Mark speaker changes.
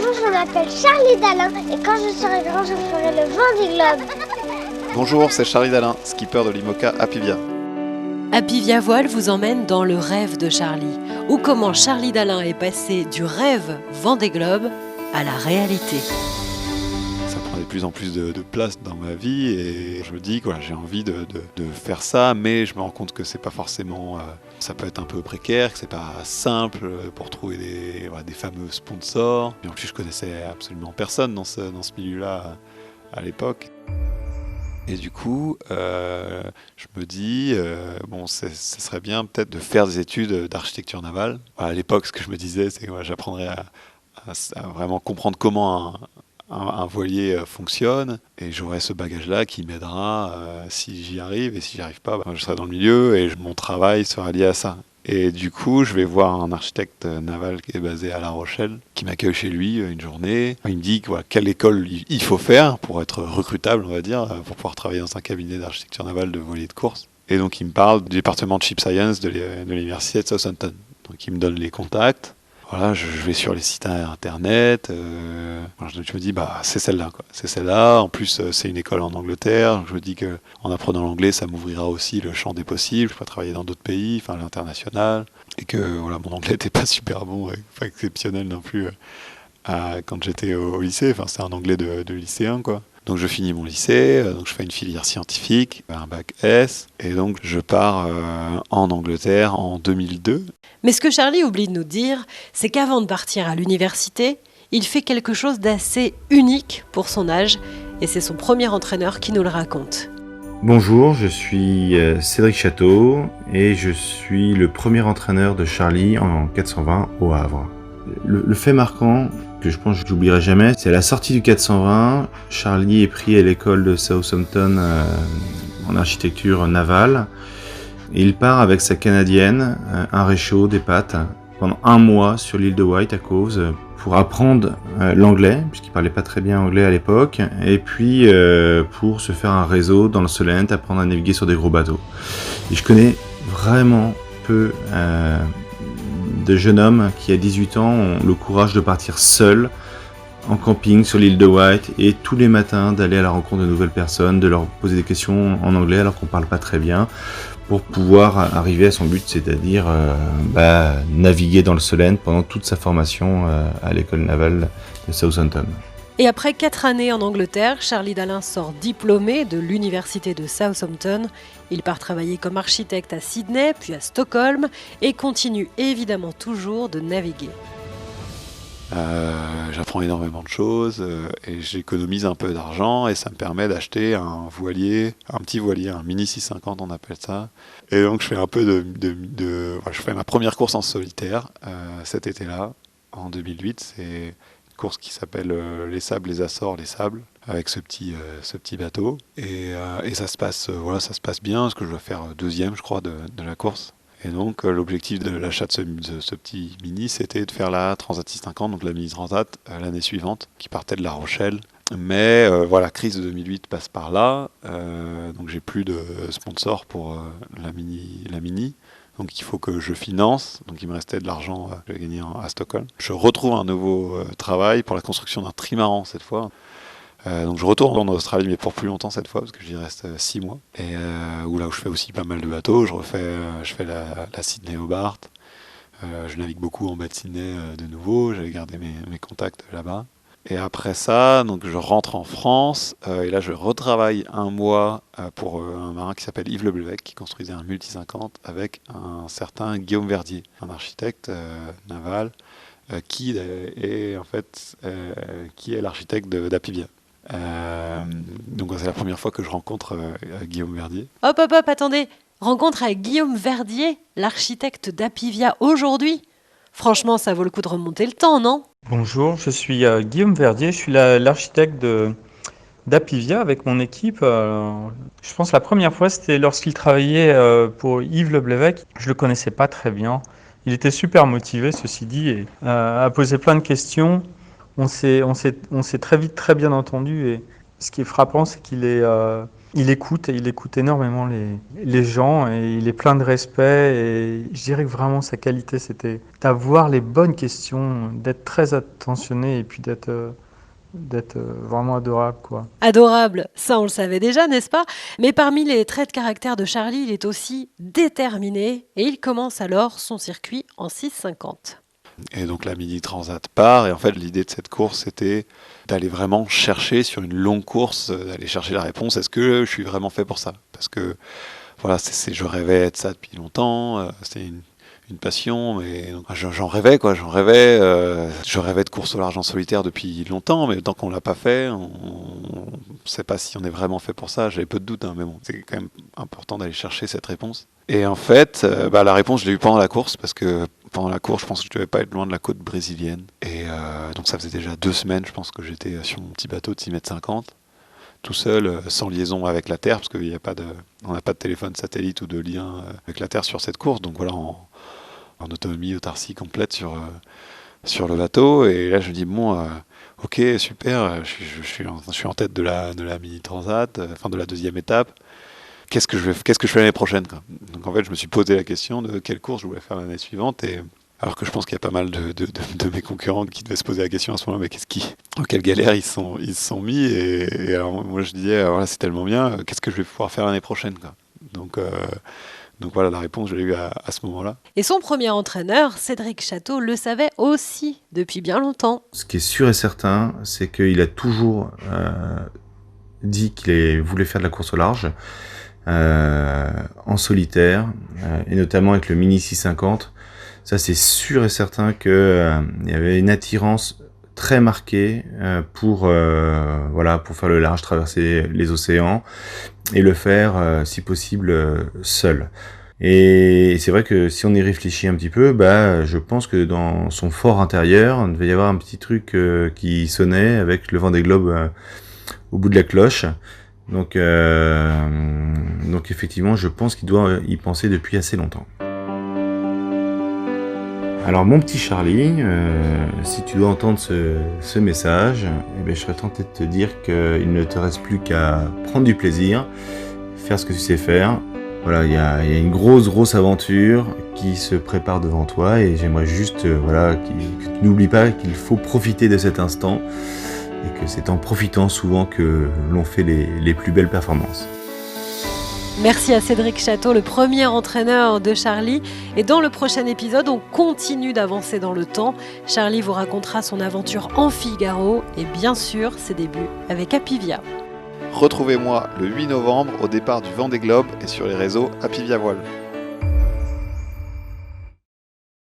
Speaker 1: Bonjour, je m'appelle Charlie Dalin et quand je serai grand, je ferai le Vendée Globe.
Speaker 2: Bonjour, c'est Charlie Dalin, skipper de l'IMOCA Apivia.
Speaker 3: Apivia Voile vous emmène dans le rêve de Charlie, ou comment Charlie Dalin est passé du rêve Vendée Globe à la réalité.
Speaker 2: Ça prend de plus en plus de place dans ma vie et je me dis que voilà, j'ai envie de faire ça, mais je me rends compte que c'est pas forcément, ça peut être un peu précaire, que c'est pas simple pour trouver des fameux sponsors. Et en plus, je connaissais absolument personne dans ce milieu-là à l'époque. Et du coup, je me dis, ce serait bien peut-être de faire des études d'architecture navale. À l'époque, ce que je me disais, c'est que j'apprendrais à vraiment comprendre comment un voilier fonctionne, et j'aurai ce bagage-là qui m'aidera si j'y arrive, et si j'y arrive pas, je serai dans le milieu, et mon travail sera lié à ça. Et du coup, je vais voir un architecte naval qui est basé à La Rochelle, qui m'accueille chez lui une journée. Il me dit quelle école il faut faire pour être recrutable, on va dire, pour pouvoir travailler dans un cabinet d'architecture navale de voilier de course. Et donc, il me parle du département de Ship Science de l'université de Southampton. Donc, il me donne les contacts. Voilà, je vais sur les sites internet. Je me dis, c'est celle-là, quoi. C'est celle-là. En plus, c'est une école en Angleterre. Je me dis que en apprenant l'anglais, ça m'ouvrira aussi le champ des possibles. Je pourrais travailler dans d'autres pays, à l'international. Et que mon anglais n'était pas super bon, pas exceptionnel non plus quand j'étais au lycée. C'est un anglais de lycéen, quoi. Donc je finis mon lycée, donc je fais une filière scientifique, un bac S, et donc je pars en Angleterre en 2002.
Speaker 3: Mais ce que Charlie oublie de nous dire, c'est qu'avant de partir à l'université, il fait quelque chose d'assez unique pour son âge, et c'est son premier entraîneur qui nous le raconte.
Speaker 4: Bonjour, je suis Cédric Château, et je suis le premier entraîneur de Charlie en 420 au Havre. Le fait marquant que je pense que j'oublierai jamais, c'est à la sortie du 420, Charlie est pris à l'école de Southampton en architecture navale. Et il part avec sa canadienne, un réchaud, des pâtes, pendant 1 mois sur l'île de Wight à Cowes pour apprendre l'anglais, puisqu'il parlait pas très bien anglais à l'époque, et puis pour se faire un réseau dans le Solent, apprendre à naviguer sur des gros bateaux. Et je connais vraiment peu de jeunes hommes qui, à 18 ans, ont le courage de partir seuls en camping sur l'île de Wight et tous les matins d'aller à la rencontre de nouvelles personnes, de leur poser des questions en anglais alors qu'on parle pas très bien, pour pouvoir arriver à son but, c'est-à-dire naviguer dans le Solent pendant toute sa formation à l'école navale de Southampton.
Speaker 3: Et après 4 années en Angleterre, Charlie Dalin sort diplômé de l'université de Southampton. Il part travailler comme architecte à Sydney, puis à Stockholm, et continue évidemment toujours de naviguer.
Speaker 2: J'apprends énormément de choses et j'économise un peu d'argent et ça me permet d'acheter un petit voilier, un mini 650 on appelle ça. Et donc je fais un peu je fais ma première course en solitaire cet été-là, en 2008. C'est une course qui s'appelle les Sables, les Açores, les Sables, avec ce petit bateau. Et ça se passe bien parce que je dois faire 2e, je crois, de la course. Et donc l'objectif de l'achat de ce petit mini, c'était de faire la Transat 650, donc la mini Transat, l'année suivante, qui partait de La Rochelle. Mais la crise de 2008 passe par là, donc j'ai plus de sponsor pour la mini. Donc il faut que je finance, donc il me restait de l'argent que j'ai gagné à Stockholm. Je retrouve un nouveau travail pour la construction d'un trimaran cette fois. Donc je retourne en Australie, mais pour plus longtemps cette fois, parce que j'y reste 6 mois. Et là où je fais aussi pas mal de bateaux, je fais la Sydney Hobart. Je navigue beaucoup en bas de Sydney de nouveau, j'avais gardé mes contacts là-bas. Et après ça, donc je rentre en France, et là je retravaille 1 mois pour un marin qui s'appelle Yves Leblevec, qui construisait un multi 50 avec un certain Guillaume Verdier, un architecte naval, qui est l'architecte d'Apivia. Donc c'est la première fois que je rencontre Guillaume Verdier.
Speaker 3: Hop, attendez. Rencontre avec Guillaume Verdier, l'architecte d'Apivia aujourd'hui. Franchement, ça vaut le coup de remonter le temps, non ?
Speaker 5: Bonjour, je suis Guillaume Verdier, je suis l'architecte d'Apivia avec mon équipe. Je pense que la première fois, c'était lorsqu'il travaillait pour Yves Leblevec. Je ne le connaissais pas très bien. Il était super motivé, ceci dit, et a posé plein de questions. On s'est très vite très bien entendu, et ce qui est frappant, c'est qu'il est il écoute énormément les gens et il est plein de respect. Et je dirais que vraiment sa qualité, c'était d'avoir les bonnes questions, d'être très attentionné et puis d'être vraiment adorable, quoi.
Speaker 3: Adorable, ça on le savait déjà, n'est-ce pas? Mais parmi les traits de caractère de Charlie, il est aussi déterminé et il commence alors son circuit en 6,50.
Speaker 2: Et donc la Mini Transat part, et en fait l'idée de cette course c'était d'aller vraiment chercher sur une longue course, d'aller chercher la réponse, est-ce que je suis vraiment fait pour ça? Parce que voilà, je rêvais de ça depuis longtemps, c'était une passion, mais donc, j'en rêvais quoi, je rêvais de course au large en solitaire depuis longtemps, mais tant qu'on l'a pas fait, on sait pas si on est vraiment fait pour ça, j'avais peu de doutes, hein, mais bon, c'est quand même important d'aller chercher cette réponse. Et en fait, la réponse, je l'ai eue pendant la course, parce que pendant la course, je pense que je devais pas être loin de la côte brésilienne. Et donc ça faisait déjà 2 semaines, je pense que j'étais sur mon petit bateau de 6,50 m, tout seul, sans liaison avec la Terre, parce qu'on n'a pas de téléphone satellite ou de lien avec la Terre sur cette course. Donc voilà, en autonomie, autarcie complète sur le bateau. Et là, je me dis, bon, ok, super, je suis en tête de la Mini Transat, de la deuxième étape. Qu'est-ce que je fais l'année prochaine, quoi. Donc en fait, je me suis posé la question de quelle course je voulais faire l'année suivante. Et alors que je pense qu'il y a pas mal de mes concurrents qui devaient se poser la question à ce moment-là, mais en quelle galère ils se sont mis. Et alors moi, je disais, voilà, c'est tellement bien, qu'est-ce que je vais pouvoir faire l'année prochaine, quoi. Donc voilà, la réponse, je l'ai eue à ce moment-là.
Speaker 3: Et son premier entraîneur, Cédric Chateau, le savait aussi depuis bien longtemps.
Speaker 4: Ce qui est sûr et certain, c'est qu'il a toujours dit qu'il voulait faire de la course au large. En solitaire, et notamment avec le Mini 650. Ça, c'est sûr et certain qu'il y avait une attirance très marquée pour faire le large, traverser les océans et le faire, si possible, seul. Et c'est vrai que si on y réfléchit un petit peu, je pense que dans son fort intérieur, il devait y avoir un petit truc qui sonnait avec le Vendée Globe au bout de la cloche. Donc effectivement, je pense qu'il doit y penser depuis assez longtemps. Alors mon petit Charlie, si tu dois entendre ce message, je serais tenté de te dire qu'il ne te reste plus qu'à prendre du plaisir, faire ce que tu sais faire. Voilà, il y a une grosse aventure qui se prépare devant toi et j'aimerais juste que tu n'oublies pas qu'il faut profiter de cet instant. Et que c'est en profitant souvent que l'on fait les plus belles performances.
Speaker 3: Merci à Cédric Chateau, le premier entraîneur de Charlie. Et dans le prochain épisode, on continue d'avancer dans le temps. Charlie vous racontera son aventure en Figaro et bien sûr ses débuts avec Apivia.
Speaker 2: Retrouvez-moi le 8 novembre au départ du Vendée Globe et sur les réseaux Apivia Voile.